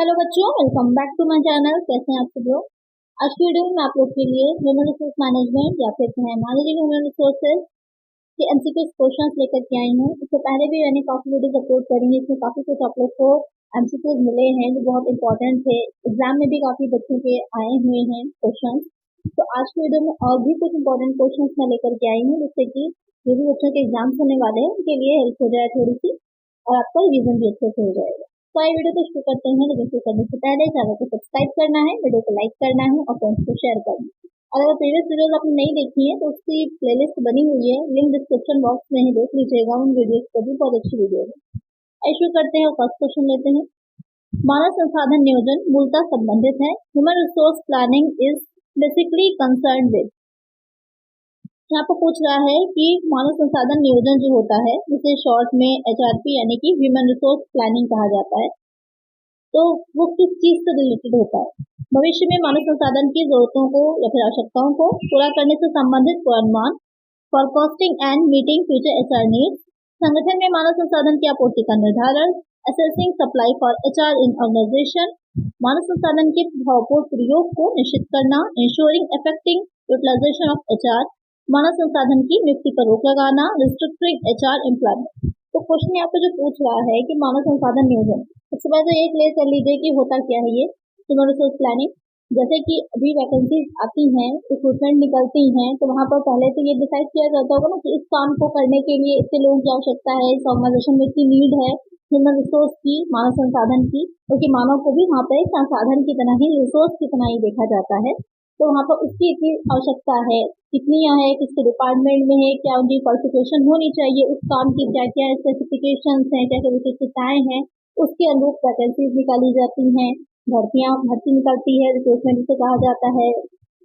Hello बच्चों, welcome back to my channel. कैसे हैं आप सब लोग। आज की वीडियो में मैं आप लोग के लिए ह्यूमन रिसोर्स मैनेजमेंट या फिर मैनेजिंग ह्यूमन रिसोर्सेज के एमसीक्यू क्वेश्चंस लेकर के आई हूँ। इससे पहले भी मैंने काफी वीडियोस अपलोड करी है, इसमें काफी कुछ आप लोग को एमसीक्यूज मिले हैं जो बहुत इंपॉर्टेंट थे। एग्जाम में भी काफी बच्चों के आए हुए हैं क्वेश्चन। तो आज की वीडियो में और भी कुछ इंपॉर्टेंट क्वेश्चन मैं लेकर के आई हूँ, जिससे कि जो भी बच्चों के एग्जाम्स होने वाले हैं उनके लिए हेल्प हो जाए थोड़ी सी, और आपका रिवीजन भी अच्छे से हो जाएगा। तो आइए वीडियो को शुरू करते हैं। लेकिन शुरू करने से पहले चैनल को सब्सक्राइब करना है, वीडियो को लाइक करना है और फ्रेंड्स को शेयर करना है। और अगर प्रीवियस वीडियोस आपने नहीं देखी है तो उसकी प्लेलिस्ट बनी हुई है, लिंक डिस्क्रिप्शन बॉक्स में ही देख लीजिएगा। उन वीडियोस को भी बहुत अच्छी वीडियो है। आइए शुरू करते हैं और फर्स्ट क्वेश्चन लेते हैं। मानव संसाधन नियोजन मूलतः संबंधित है। Human resource planning is basically concern with. यहाँ पर पूछ रहा है कि मानव संसाधन नियोजन जो होता है, जिसे शॉर्ट में एचआरपी यानी कि ह्यूमन रिसोर्स प्लानिंग कहा जाता है, तो वो किस चीज से रिलेटेड होता है। भविष्य में मानव संसाधन की जरूरतों को या फिर आवश्यकताओं को पूरा करने से संबंधित पूर्वानुमान, forecasting and meeting future HR needs, संगठन में मानव संसाधन की आपूर्ति का निर्धारण, assessing supply for HR in organization, मानव संसाधन के प्रभावपूर्ण प्रयोग को निश्चित करना, ensuring effective utilization of HR, मानव संसाधन की नियुक्ति पर रोक लगाना, रिस्ट्रिक्टिंग एचआर एम्प्लॉयमेंट। तो क्वेश्चन यहाँ पे जो पूछ रहा है कि मानव संसाधन नियोजन, सबसे पहले तो ये क्लियर कर लीजिए कि होता क्या है ये ह्यूमन रिसोर्स प्लानिंग। जैसे कि अभी वैकेंसीज आती हैं, रिक्रूटमेंट निकलती हैं, तो वहां पर पहले तो ये डिसाइड किया जाता होगा ना कि इस काम को करने के लिए इतने लोगों की आवश्यकता है, इस ऑर्गेनाइजेशन में इतनी नीड है ह्यूमन रिसोर्स की, मानव संसाधन की, क्योंकि मानव को भी वहाँ पर एक संसाधन की तरह ही, रिसोर्स की तरह ही देखा जाता है। तो वहाँ पर उसकी इतनी आवश्यकता है, कितनी है, किसके डिपार्टमेंट में है, क्या उनकी क्वालिफिकेशन होनी चाहिए, उस काम की क्या क्या स्पेसिफिकेशन हैं, क्या क्या विशेषताएं हैं, उसके अनुरूप वैकेंसीज निकाली जाती हैं, भर्ती निकलती है, रिक्रूटमेंट जिसे कहा जाता है।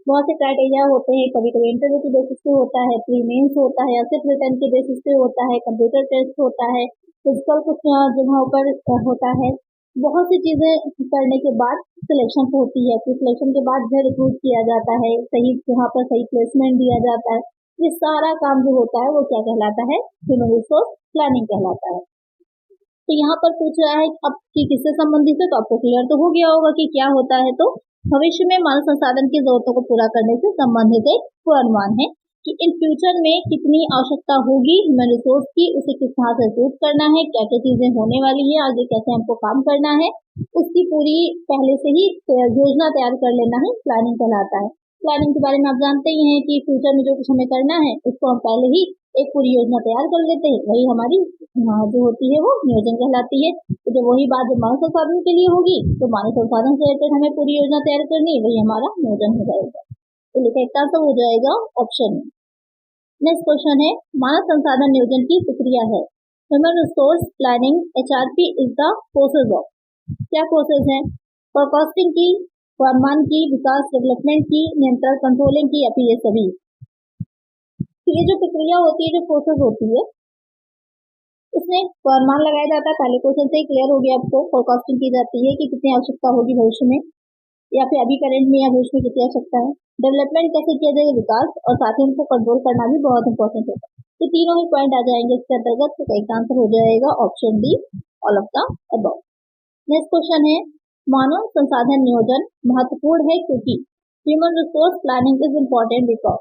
बहुत से क्राइटेरिया होते हैं, कभी कभी इंटरव्यू के बेसिस पे होता है, प्री मेंस होता है, या सिर्फ रिटर्न के बेसिस पे होता है, कंप्यूटर टेस्ट होता है, फिजिकल कुछ जगहों पर होता है। बहुत सी चीजें करने के बाद सिलेक्शन होती है, फिर सिलेक्शन के बाद जो रिक्रूट किया जाता है, सही जहाँ पर सही प्लेसमेंट दिया जाता है। ये सारा काम जो होता है वो क्या कहलाता है, ह्यूमन रिसोर्स प्लानिंग कहलाता है। तो यहाँ पर पूछ रहा है अब कि किससे संबंधित है, तो आपको क्लियर तो हो गया होगा कि क्या होता है। तो भविष्य में मानव संसाधन की जरूरतों को पूरा करने से संबंधित एक पूर्वानुमान है कि इन फ्यूचर में कितनी आवश्यकता होगी ह्यूमन रिसोर्स की, उसे किस तरह से रिक्रूट करना है, क्या क्या चीजें होने वाली है, आगे कैसे हमको काम करना है, उसकी पूरी पहले से ही योजना तैयार कर लेना ही प्लानिंग कहलाता है। प्लानिंग के बारे में आप जानते ही हैं कि फ्यूचर में जो कुछ हमें करना है उसको हम पहले ही एक पूरी योजना तैयार कर लेते हैं, वही हमारी जो होती है वो नियोजन कहलाती है। तो जब वही बात जब मानव संसाधन के लिए होगी तो मानव संसाधन से रिलेटेड हमें पूरी योजना तैयार करनी है, वही हमारा नियोजन हो जाएगा। तो लिखा एक आंसर हो जाएगा ऑप्शन में। नेक्स्ट क्वेश्चन है, मानव संसाधन नियोजन की प्रक्रिया है। Human resource planning HRP is the process of, क्या प्रोसेस है, फोरकास्टिंग की, पूर्वानुमान की, विकास डेवलपमेंट की, नियंत्रण कंट्रोलिंग की, या फिर ये सभी। तो ये जो प्रक्रिया होती है, जो प्रोसेस होती है, इसमें पूर्वानुमान लगाया जाता है। पहले क्वेश्चन से ही क्लियर हो गया आपको, फोरकास्टिंग की जाती है कि कितनी आवश्यकता होगी भविष्य में, या फिर अभी करंट में या भविष्य में कितनी आवश्यकता है। डेवलपमेंट कैसे किया जाएगा, विकास, और साथ ही उनको कंट्रोल करना भी बहुत इंपॉर्टेंट होता है। ये तीनों ही पॉइंट आ जाएंगे इसके अंतर्गत। तो एक आंसर हो जाएगा option D, all of the above. Next question है, मानव संसाधन नियोजन महत्वपूर्ण है क्योंकि human resource planning is important because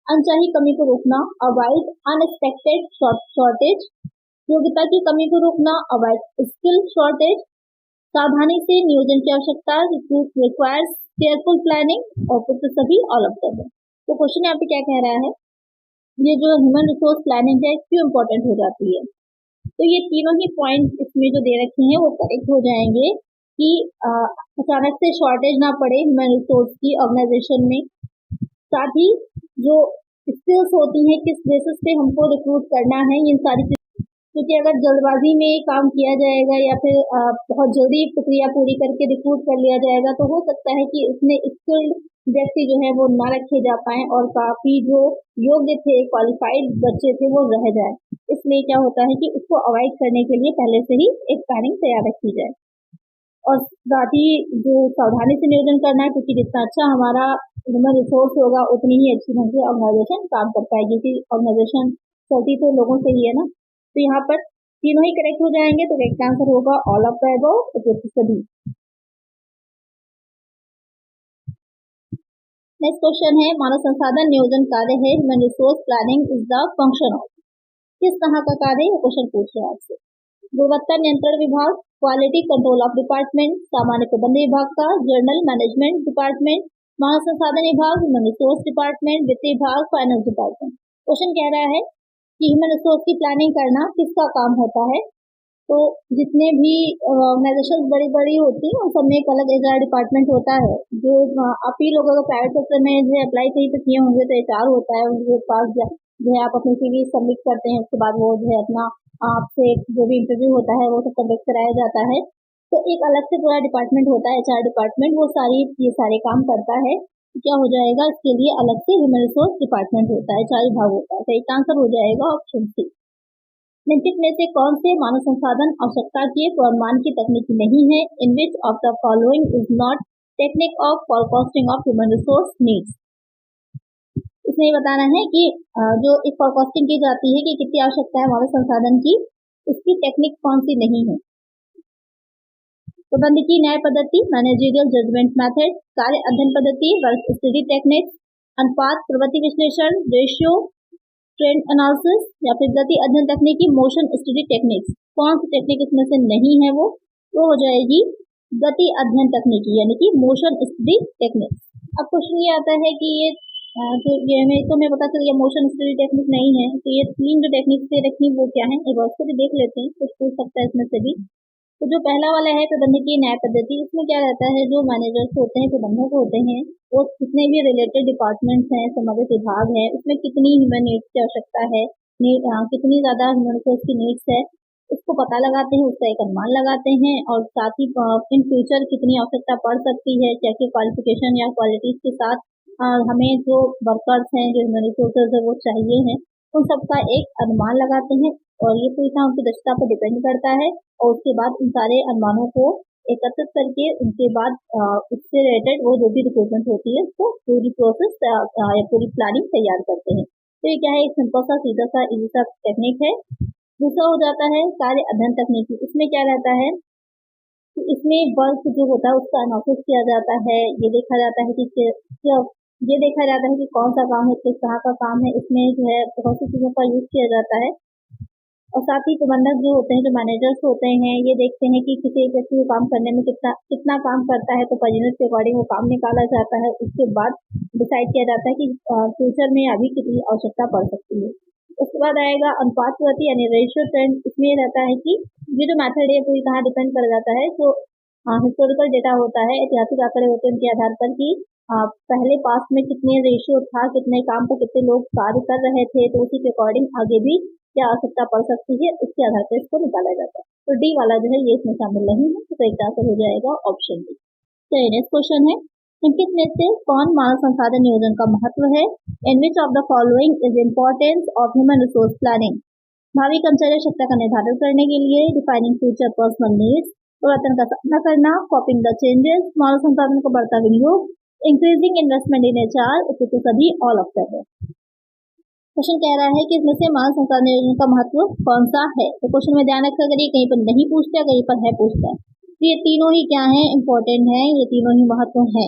अनचाही कमी को रोकना, अवॉइड अनएक्सपेक्टेड शॉर्टेज, योग्यता की कमी को रोकना, अवॉइड स्किल शॉर्टेज, सावधानी से नियोजन की आवश्यकता, रिक्वायर्स केयरफुल प्लानिंग, और फिर सभी ऑल ऑफ द। तो क्वेश्चन यहाँ पे क्या कह रहा है, ये जो ह्यूमन रिसोर्स प्लानिंग है क्यों इम्पोर्टेंट हो जाती है। तो ये तीनों ही पॉइंट इसमें जो दे रखे हैं वो करेक्ट हो जाएंगे कि अचानक से शॉर्टेज ना पड़े ह्यूमन रिसोर्स की ऑर्गेनाइजेशन में। साथ ही जो स्किल्स होती हैं, किस बेसिस पे हमको रिक्रूट करना है, ये सारी चीजें, क्योंकि अगर जल्दबाजी में काम किया जाएगा या फिर बहुत जल्दी प्रक्रिया पूरी करके रिक्रूट कर लिया जाएगा तो हो सकता है कि उसमें स्किल्ड व्यक्ति जो है वो ना रखे जा पाए और काफी जो योग्य थे, क्वालिफाइड बच्चे थे वो रह जाए। इसलिए क्या होता है कि उसको अवॉइड करने के लिए पहले से ही एक प्लानिंग तैयार रखी जाए। और साथ ही जो सावधानी से नियोजन करना है, क्योंकि जितना अच्छा हमारा ह्यूमन रिसोर्स होगा उतनी ही अच्छी ढंग से ऑर्गेनाइजेशन काम कर पाएगी, कि ऑर्गेनाइजेशन चलती तो लोगों से ही है ना। तो यहाँ पर तीनों ही करेक्ट हो जाएंगे। तो करेक्ट आंसर होगा ऑल ऑफ द अबव, सभी। नेक्स्ट क्वेश्चन है, मानव संसाधन नियोजन कार्य है human resource planning is the function of. किस तरह का कार्य है, क्वेश्चन पूछ रहे हैं आपसे। गुणवत्ता नियंत्रण विभाग, क्वालिटी कंट्रोल ऑफ डिपार्टमेंट, सामान्य प्रबंध विभाग का, जर्नल मैनेजमेंट डिपार्टमेंट, मानव संसाधन विभाग, ह्यूमन रिसोर्स डिपार्टमेंट, वित्त विभाग, फाइनेंस डिपार्टमेंट। क्वेश्चन कह रहा है कि ह्यूमन रिसोर्स की प्लानिंग करना किसका काम होता है। तो जितने भी ऑर्गेनाइजेशन बड़ी बड़ी होती हैं उन सब में एक अलग एचआर डिपार्टमेंट होता है। जो आप ही लोग अगर प्राइवेट सेक्टर में जो अप्लाई कहीं पे किए होंगे तो एचआर होता है, उनके पास जो है आप अपनी सीवी सबमिट करते हैं, उसके बाद वो जो है अपना आपसे जो भी इंटरव्यू होता है वो सब कंडक्ट कराया जाता है। तो एक अलग से पूरा डिपार्टमेंट होता है एचआर डिपार्टमेंट, वो ये सारे काम करता है। क्या हो जाएगा, इसके लिए अलग से ह्यूमन रिसोर्स डिपार्टमेंट होता है, एचआर विभाग होता है। तो एक आंसर हो जाएगा ऑप्शन सी। निम्नलिखित में से कौन से मानव संसाधन आवश्यकता के पूर्वानुमान की तकनीक नहीं है। In which of the following is not technique of forecasting of human resource needs. इसमें बताना है कि जो एक फोरकास्टिंग की जाती है कि कितनी आवश्यकता है मानव संसाधन की, उसकी टेक्निक कौन सी नहीं है। प्रबंधकीय न्याय पद्धति, मैनेजरियल जजमेंट मेथड, कार्य अध्ययन पद्धति, वर्क स्टडी टेक्निक्स, अनुपात प्रवृत्ति विश्लेषण, रेशियो, ट्रेंड एनालिसिस, या फिर गति अध्ययन तकनीकी, मोशन स्टडी टेक्निक्स। कौन सी टेक्निक इसमें से नहीं है, वो हो जाएगी गति अध्ययन तकनीकी यानी कि मोशन स्टडी टेक्निक्स। अब क्वेश्चन ये आता है कि ये हमें पता चल गया मोशन स्टडी टेक्निक नहीं है, तो ये तीन जो टेक्निक से रखी वो क्या है, एक बार उसको भी देख लेते हैं, कुछ पूछ सकता है इसमें से भी। तो जो पहला वाला है प्रबंधकीय न्याय पद्धति, इसमें क्या रहता है, जो मैनेजर्स होते हैं, प्रबंधक होते हैं, वो कितने भी रिलेटेड डिपार्टमेंट्स हैं, संबंधित विभाग है, उसमें कितनी ह्यूमन नीड्स की आवश्यकता है, कितनी ज्यादा ह्यूमन रिसोर्स की नीड्स है, उसको पता लगाते हैं, उसका एक अनुमान लगाते हैं, और साथ ही इन फ्यूचर कितनी आवश्यकता पड़ सकती है, क्या क्या क्वालिफिकेशन या क्वालिटीज के साथ हमें जो वर्कर्स हैं, जो ह्यूमन रिसोर्सेज है वो चाहिए हैं, उन सबका एक अनुमान लगाते हैं। और ये पूरी तरह उनकी दक्षता पर डिपेंड करता है। और उसके बाद उन सारे अनुमानों को एकत्रित करके उनके बाद उससे रिलेटेड वो जो भी रिक्रूटमेंट होती है उसको पूरी प्रोसेस या पूरी प्लानिंग तैयार करते हैं। तो ये क्या है, एक सिंपल सा सीधा सा इजी सा टेक्निक है। दूसरा हो जाता है कार्य अध्ययन तकनीकी। इसमें क्या रहता है कि इसमें वर्क जो होता है उसका एनालिसिस किया जाता है। ये देखा जाता है कि कौन सा काम है, किस तरह का काम है, इसमें जो है बहुत सी चीजों का यूज किया जाता है। और साथ ही प्रबंधक जो होते हैं, जो मैनेजर्स होते हैं, ये देखते हैं कि किसी एक व्यक्ति को काम करने में कितना काम करता है, तो पर यूनिट के अकॉर्डिंग वो काम निकाला जाता है। उसके बाद डिसाइड किया जाता है कि फ्यूचर में अभी कितनी आवश्यकता पड़ सकती है। उसके बाद आएगा अनुपात प्रवृत्ति यानी रेशियो ट्रेंड। इसमें रहता है कि ये जो मेथड है पूरी तरह डिपेंड कर जाता है, जो हिस्टोरिकल डेटा होता है, ऐतिहासिक आंकड़े होते हैं, उनके आधार पर कि पहले पास्ट में कितने रेशियो था, कितने काम पर कितने लोग कार्य कर रहे थे, तो उसी के अकॉर्डिंग आगे भी क्या आवश्यकता पड़ सकती है, उसके आधार पर इसको निकाला जाता है। तो डी वाला जो है ये इसमें शामिल नहीं है, तो एक आंसर हो जाएगा ऑप्शन डी। चलिए नेक्स्ट क्वेश्चन है, निम्नलिखित में से कौन मानव संसाधन नियोजन का महत्व है। In which of the following is importance of human resource planning. भावी कर्मचारी आवश्यकता का निर्धारण करने के लिए, डिफाइनिंग फ्यूचर पर्सनल नीड्स, परिवर्तन का सामना करना, कॉपिंग द चेंजेस, मानव संसाधन का बढ़ता विनियोग, इंक्रीजिंग इन्वेस्टमेंट इन एचआर, उपयुक्त सभी, all of the above. Question कह रहा है कि इसमें से मानव संसाधन नियोजन का महत्व कौन सा है। तो क्वेश्चन में ध्यान रखा, अगर ये कहीं पर नहीं पूछता है, कहीं पर है पूछता है, तो ये तीनों ही क्या है, इंपॉर्टेंट है, ये तीनों ही महत्व है।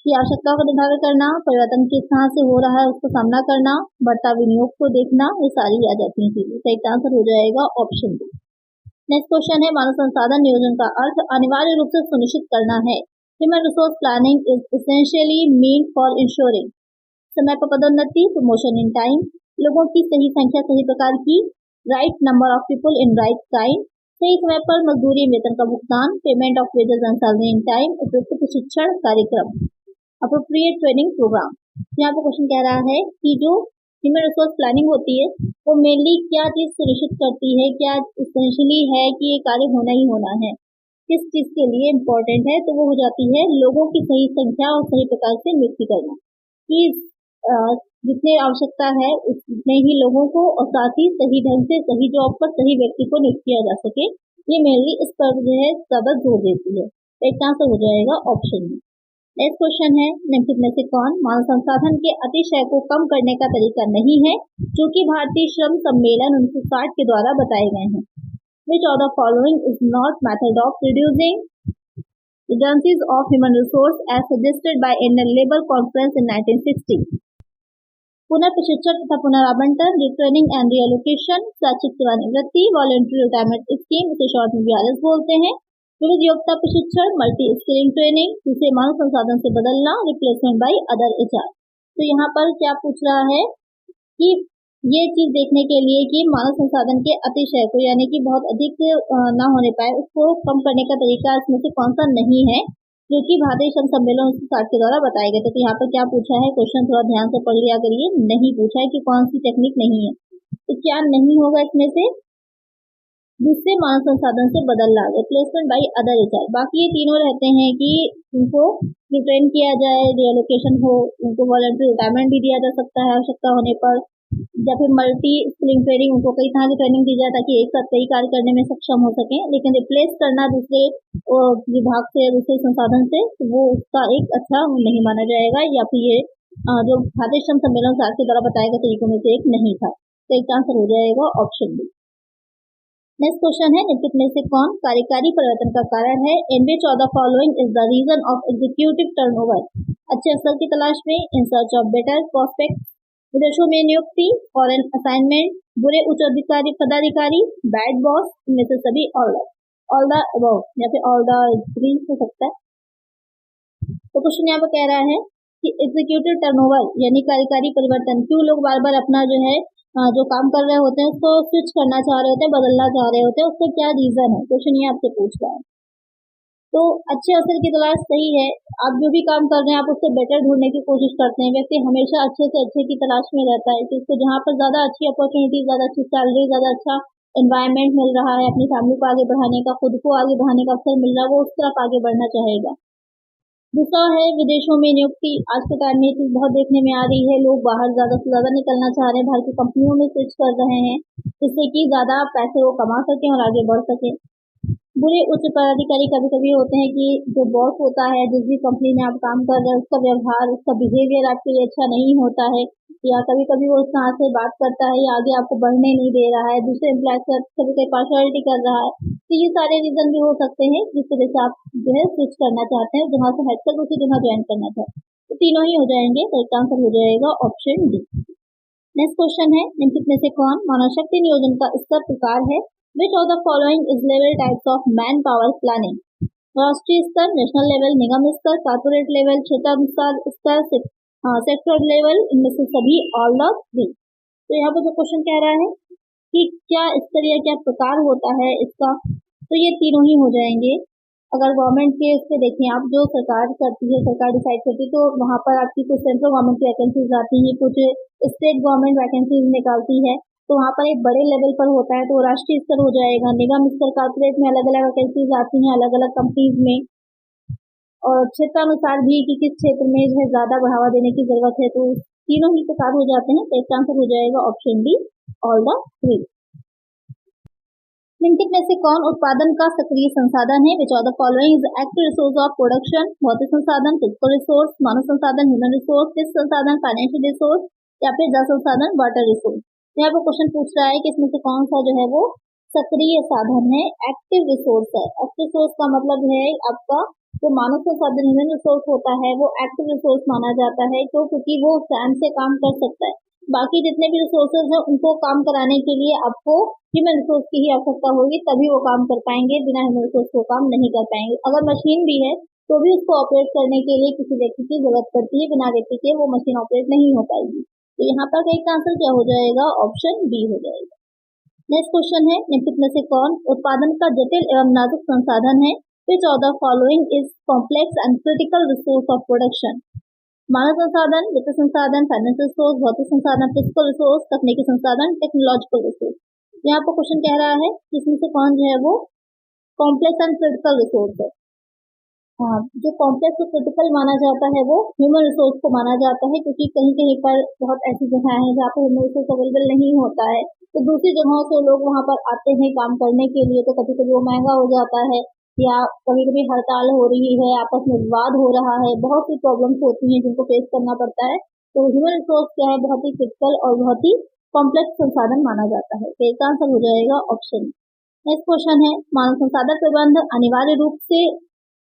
कि आवश्यकताओं का निर्धारण करना, परिवर्तन किस तरह से हो रहा है उसको सामना करना, बढ़ता विनियोग को देखना, ये सारी आ जाती है चीजें। तो एक आंसर हो जाएगा ऑप्शन डी। नेक्स्ट क्वेश्चन है, मानव संसाधन नियोजन का अर्थ अनिवार्य रूप से सुनिश्चित करना है। Human resource planning is essentially mean for ensuring समय पर पदोन्नति, प्रमोशन इन टाइम, लोगों की सही संख्या सही प्रकार की, right number of people in right time, सही समय पर मजदूरी वेतन का भुगतान, payment of wages and salary in time, उपयुक्त प्रशिक्षण कार्यक्रम, अप्रोप्रिएट ट्रेनिंग प्रोग्राम। यहाँ पर क्वेश्चन कह रहा है कि जो ह्यूमन रिसोर्स प्लानिंग होती है वो मेनली क्या चीज सुनिश्चित करती है, क्या इसेंशियली है कि ये कार्य होना ही होना है, किस चीज के लिए इम्पोर्टेंट है, तो वो हो जाती है लोगों की सही संख्या और सही प्रकार से नियुक्ति करना, कि जितने आवश्यकता है उतने ही लोगों को और साथ ही सही ढंग से सही जॉब पर सही व्यक्ति को नियुक्त किया जा सके। ये मेनली इस पर जो है ज्यादा जोर देती है। एक आंसर हो जाएगा ऑप्शन बी। नेक्स्ट क्वेश्चन है, निम्नलिखित में से कौन मानव संसाधन के अतिशय को कम करने का तरीका नहीं है, जो कि भारतीय श्रम सम्मेलन 1960 के द्वारा बताए गए हैं। Which of the following is not method of reducing agencies of human resource as suggested by Indian labour conference in 1960। पुनर्प्रशिक्षण तथा पुनरावंटन, रिट्रेनिंग एंड रीएलोकेशन, स्वैच्छिक सेवानिवृत्ति, वॉलंटरी रिटायरमेंट स्कीम, इसे शॉर्ट में VRS बोलते हैं। विविध योग्यता प्रशिक्षण, मल्टी स्किलिंग ट्रेनिंग, जिसे मानव संसाधन से बदलना, रिप्लेसमेंट बाय अदर HR। तो यहाँ पर क्या पूछ रहा है कि ये चीज देखने के लिए कि मानव संसाधन के अतिशय को यानी कि बहुत अधिक ना होने पाए, उसको कम करने का तरीका इसमें से कौन सा नहीं है, जो कि भारतीय श्रम सम्मेलन 1960 के द्वारा बताए गए थे। तो यहाँ पर क्या पूछा है, क्वेश्चन थोड़ा ध्यान से पढ़ लिया करिए। नहीं पूछा है कि कौन सी टेक्निक नहीं है, तो क्या नहीं होगा इसमें से, जिससे मानव संसाधन से बदलना, रिप्लेसमेंट बाय अदर HR। बाकी ये तीनों रहते हैं कि उनको रिट्रेन किया जाए, रिएलोकेशन हो, उनको वॉलंटरी रिटायरमेंट भी दिया जा सकता है आवश्यकता होने पर, या फिर मल्टी स्किलिंग ट्रेनिंग, उनको कई तरह की ट्रेनिंग दी जाए ताकि एक साथ कई कार्य करने में सक्षम हो सके। लेकिन रिप्लेस करना दूसरे विभाग से, दूसरे संसाधन से, वो उसका एक अच्छा नहीं माना जाएगा, या फिर ये जो भारतीय श्रम सम्मेलन के द्वारा बताए गए तरीकों में से एक नहीं था। तो एक आंसर हो जाएगा ऑप्शन बी। नेक्स्ट क्वेश्चन है, निम्नलिखित में से कौन कार्यकारी परिवर्तन का कारण है? In which of the following is the reason of executive turnover? अच्छे अवसर की तलाश में, in search of better prospect, विदेशों में नियुक्ति, फॉरेन असाइनमेंट, बुरे उच्च अधिकारी पदाधिकारी, बैड बॉस, इनमें से सभी, ऑल द अबव, या फिर ऑल द थ्री हो सकता है। तो क्वेश्चन यहाँ पर कह रहा है कि एग्जीक्यूटिव टर्नओवर यानी कार्यकारी परिवर्तन, क्यों लोग बार बार अपना जो है जो काम कर रहे होते हैं उसको स्विच करना चाह रहे होते हैं, बदलना चाह रहे होते हैं, उसका क्या रीजन है? क्वेश्चन ये आपसे पूछ रहा है। तो अच्छे अवसर की तलाश सही है, आप जो भी काम कर रहे हैं आप उससे बेटर ढूंढने की कोशिश करते हैं। व्यक्ति हमेशा अच्छे से अच्छे की तलाश में रहता है कि उसको जहाँ पर ज्यादा अच्छी अपॉर्चुनिटी, ज्यादा अच्छी सैलरी, ज्यादा अच्छा एनवायरनमेंट मिल रहा है, अपनी फैमिली को आगे बढ़ाने का, खुद को आगे बढ़ाने का अवसर मिल रहा है, वो उस तरफ आगे बढ़ना चाहेगा। दूसरा है विदेशों में नियुक्ति। आज के टाइम में ये चीज बहुत देखने में आ रही है, लोग बाहर ज्यादा से ज्यादा निकलना चाह रहे हैं, बाहर की कंपनियों में स्विच कर रहे हैं, जिससे कि ज्यादा पैसे वो कमा सके और आगे बढ़ सके। बुरे उच्च पदाधिकारी कभी कभी होते हैं कि जो बॉस होता है, जिस भी कंपनी में आप काम कर रहे हैं, उसका व्यवहार, उसका बिहेवियर आपके लिए अच्छा नहीं होता है, या कभी कभी वो इस तरह से बात करता है या आगे आपको बढ़ने नहीं दे रहा है, दूसरे एम्प्लॉय से कभी कभी पार्शलिटी कर रहा है। तो ये सारे रीजन भी हो सकते हैं जिस वजह से आप जो है स्विच करना चाहते हैं, जहाँ से हटकर दूसरी जगह ज्वाइन करना चाहते हैं। तो तीनों ही हो जाएंगे, तो इसका आंसर हो जाएगा ऑप्शन डी। नेक्स्ट क्वेश्चन है, निम्नलिखित में से कौन मानव शक्ति नियोजन का स्तर प्रकार है? विच of the following is level types of man power planning? राष्ट्रीय स्तर, नेशनल लेवल, निगम स्तर, कॉर्पोरेट लेवल, क्षेत्रानुसार स्तर, सेक्टर लेवल, इनमें से सभी, ऑल द थ्री। तो यहाँ पर जो क्वेश्चन कह रहा है कि क्या स्तर या क्या प्रकार होता है इसका, तो ये तीनों ही हो जाएंगे। अगर गवर्नमेंट के इस पे देखें आप, जो सरकार करती है, सरकार डिसाइड करती है, तो वहाँ पर आपकी कुछ सेंट्रल गवर्नमेंट की वैकेंसीज आती है, कुछ स्टेट गवर्नमेंट वैकेंसीज निकालती है, तो वहाँ पर एक बड़े लेवल पर होता है, तो राष्ट्रीय स्तर हो जाएगा। निगम स्तर, कॉर्पोरेट में अलग अलग वैकेंसीज आती हैं अलग अलग कंपनीज में, और क्षेत्रानुसार भी कि किस क्षेत्र में जो है ज्यादा बढ़ावा देने की जरूरत है, तो तीनों ही प्रकार हो जाते हैं। तो इसका आंसर हो जाएगा option D, all the three. निम्नलिखित में से कौन उत्पादन का सक्रिय संसाधन है? विच of the following is active resource of production? भौतिक संसाधन, फिजिकल रिसोर्स, मानव संसाधन, ह्यूमन रिसोर्स, फिश संसाधन, फाइनेंशियल रिसोर्स, या फिर जल संसाधन, वाटर रिसोर्स। यहाँ पर क्वेश्चन पूछ रहा है कि इसमें से कौन सा जो है वो सक्रिय साधन है, एक्टिव रिसोर्स है। एक्टिव रिसोर्स का मतलब है आपका जो मानव संसाधन ह्यूमन रिसोर्स होता है वो एक्टिव रिसोर्स माना जाता है, क्योंकि वो स्वयं से काम कर सकता है। बाकी जितने भी रिसोर्सेज हैं उनको काम कराने के लिए आपको ह्यूमन रिसोर्स की ही आवश्यकता होगी, तभी वो काम कर पाएंगे, बिना ह्यूमन रिसोर्स को काम नहीं कर पाएंगे। अगर मशीन भी है तो भी उसको ऑपरेट करने के लिए किसी व्यक्ति की जरूरत पड़ती है, बिना व्यक्ति के वो मशीन ऑपरेट नहीं हो पाएगी। तो यहाँ पर एक आंसर क्या हो जाएगा? ऑप्शन बी हो जाएगा। नेक्स्ट क्वेश्चन है, निम्नलिखित में से कौन उत्पादन का जटिल एवं नाजुक संसाधन है? Which of the following is complex and critical resource of production? मानव संसाधन, वित्त संसाधन, फाइनेंशियल रिसोर्स, भौतिक संसाधन, फिजिकल रिसोर्स, तकनीकी संसाधन, टेक्नोलॉजिकल रिसोर्स। यहाँ पर क्वेश्चन कह रहा है जिसमें से कौन जो है वो कॉम्प्लेक्स एंड क्रिटिकल रिसोर्स है। हाँ, जो कॉम्प्लेक्स और क्रिटिकल माना जाता है वो ह्यूमन रिसोर्स को माना जाता है, क्योंकि कहीं कहीं पर बहुत ऐसी जगह है जहाँ पर ह्यूमन रिसोर्स अवेलेबल नहीं होता है, तो दूसरी जगहों से लोग वहाँ पर आते हैं काम करने के लिए, तो कभी कभी वो महंगा हो जाता है, या कभी कभी हड़ताल हो रही है, आपस में विवाद हो रहा है, बहुत सी प्रॉब्लम्स होती हैं जिनको फेस करना पड़ता है। तो ह्यूमन रिसोर्स क्या है, बहुत ही क्रिटिकल और बहुत ही कॉम्प्लेक्स संसाधन माना जाता है। तो इसका आंसर हो जाएगा ऑप्शन। नेक्स्ट क्वेश्चन है, मानव संसाधन प्रबंध अनिवार्य रूप से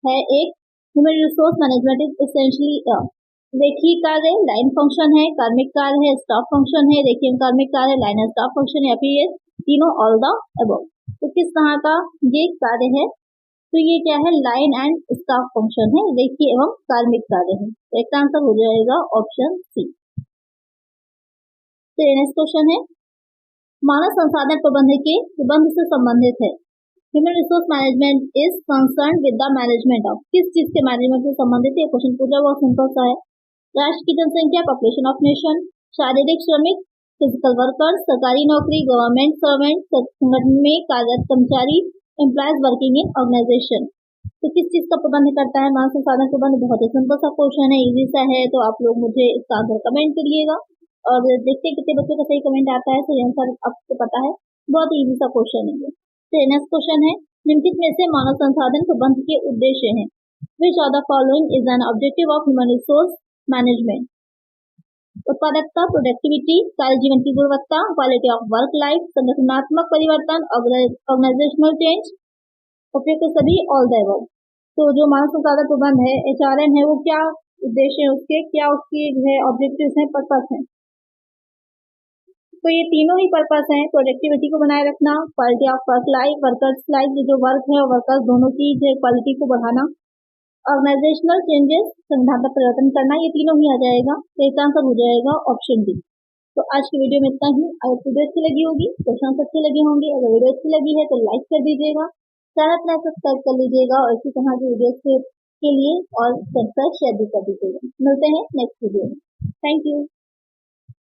है एक human resource management is essentially रेखीय कार्य, लाइन फंक्शन है, कार्मिक कार्य है, स्टाफ फंक्शन है, रेखीय कार्मिक कार्य, लाइन एंड स्टाफ फंक्शन या फिर ये तीनों ऑल द अबव। तो किस तरह का ये कार्य है? तो ये क्या है? लाइन एंड स्टाफ फंक्शन है, रेखीय एवं कार्मिक कार्य है। तो एक आंसर हो जाएगा ऑप्शन सी। तो नेक्स्ट क्वेश्चन है, मानव संसाधन प्रबंध से संबंधित है। Human resource management is concern with the management of, किस चीज के मैनेजमेंट से संबंधित है? क्वेश्चन पूछा हुआ सिंपल सा है। राष्ट्र की जनसंख्या, पॉपुलेशन ऑफ नेशन, शारीरिक श्रमिक, फिजिकल वर्कर्स, सरकारी नौकरी, गवर्नमेंट सर्वेंट, संगठन में कार्यरत कर्मचारी, एम्प्लॉयज वर्किंग इन ऑर्गेनाइजेशन। तो किस चीज का प्रबंध करता है मानव संसाधन प्रबंध? बहुत ही सिंपल सा क्वेश्चन है, इजी सा है। तो आप लोग मुझे इसका आंसर कमेंट करिएगा और देखते हैं कितने बच्चों का सही कमेंट आता है। तो आंसर आपको पता है, बहुत इजी सा क्वेश्चन है। तो नेक्स्ट क्वेश्चन है, निम्नलिखित में से मानव संसाधन प्रबंध के उद्देश्य हैं। Which of the following is an objective of human resource management? उत्पादकता, प्रोडक्टिविटी, कार्य जीवन की गुणवत्ता, क्वालिटी ऑफ वर्क लाइफ, संगठनात्मक परिवर्तन, ऑर्गेनाइजेशनल चेंज, उपयुक्त सभी, ऑल द अबव। तो जो मानव संसाधन प्रबंध है, HRM है, वो क्या उद्देश्य है उसके, क्या उसकी है ऑब्जेक्टिव्स हैं, पर्पस है? तो ये तीनों ही पर्पस हैं। प्रोडक्टिविटी को बनाए रखना, quality of work life, workers life, जो वर्क है और वर्कर्स दोनों की जो क्वालिटी को बढ़ाना, ऑर्गेनाइजेशनल चेंजेस, संगठनात्मक परिवर्तन करना, ये तीनों ही आ जाएगा। तो इसका आंसर हो जाएगा ऑप्शन डी। तो आज की वीडियो में इतना ही। अगर वीडियो अच्छी लगी होगी, क्वेश्चन अच्छे लगे होंगे, अगर वीडियो अच्छी लगी है तो लाइक कर दीजिएगा, चैनल अपना सब्सक्राइब कर लीजिएगा और इसी तरह की वीडियो के लिए और शेयर भी कर दीजिएगा। मिलते हैं नेक्स्ट वीडियो में। Thank you.